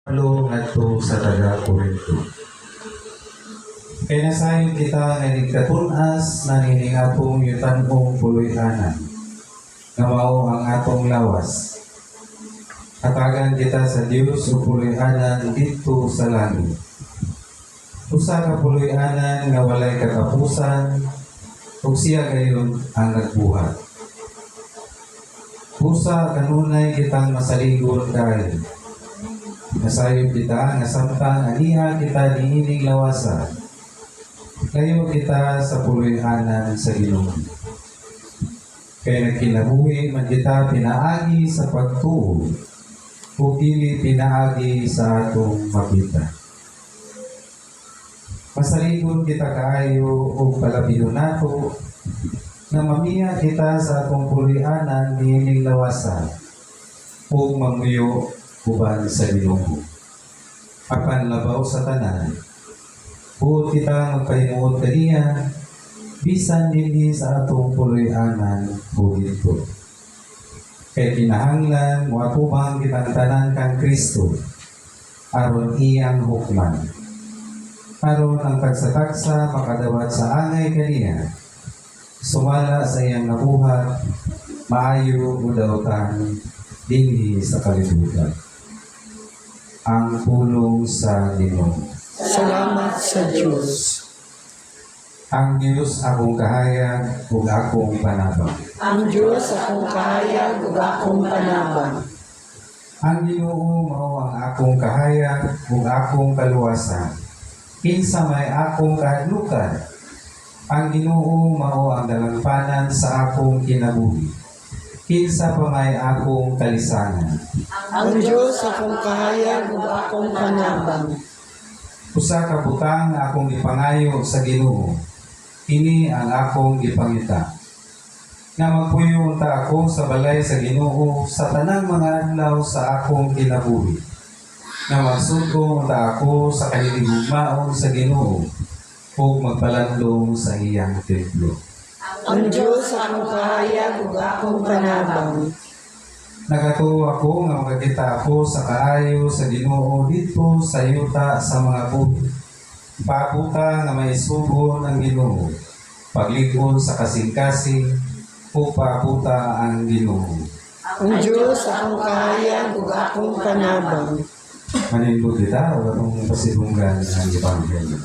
Pablo ngadto sa taga-Korinto. Kaya nasayon kita nga nagkatunas na nining atong yutanong puloy-anan, nga mao ang atong lawas. Hatagan kita sa Dios o puloy-anan dito sa langit. Usa ka puloy-anan nga walay katapusan, ug siya gayon ang nagbuhat. Usa kanunay kitang masaligon kayo. Nasayon kita nga samtang aniha kita niining lawasan. Kayo kita sa puloy-anan sa Ginoo. Kaya nagkinabuhi man kita pinaagi sa pagtuo o dili pinaagi sa atong makita. Masaligon kita kaayo o palabihon nato na mamiya kita sa atong puloy-anan niining lawasan o mamuyo uban sa Ginoo. Apan labaw sa tanan, buot kita magpahimuot kaniya, bisan dinhi sa atong puloy-anan o dito. Kaya kinahanglan, muatubang kitang tanan kang Kristo, aron iyang hukman. Aron ang tagsa-tagsa makadawat sa angay kaniya, sumala sa iyang nabuhat, maayo o dawtan, dinhi sa kalibutan. Ang pulong sa Ginoo. Salamat sa Diyos. Ang Diyos akong kahayag ug akong panabang. Ang Diyos akong kahayag ug akong panabang. Ang Ginoo mao ang akong kahayag ug akong kaluwasan. Kinsa may akong kahadlukan. Ang Ginoo mao ang dalangpanan sa akong kinabuhi. Kinsa pa may akong kalisanan. Ang Diyos akong kahayag ug akong panabang. Usa ka butang nga akong gipangayo sa Ginoo. Ini ang akong gipangita. Nga magpuyo unta ako sa balay sa Ginoo sa tanang mga adlaw sa akong kinabuhi. Nga magsugdo unta ako sa kaniligugmaon sa Ginoo ug magpalandong sa iyang templo. Ang Diyos akong kahayag ug akong panabang. Nagatuo ako nga makakita ako sa kaayo sa Ginoo dito sa yuta sa mga buhi. Paabuta nga may sugo ng Ginoo. Paglikod sa kasing-kasing o paabuta ang Ginoo. Ang Diyos akong kahayag ug akong panabang. Manindog kita o anong pasilunggan ng Ebanghelyo.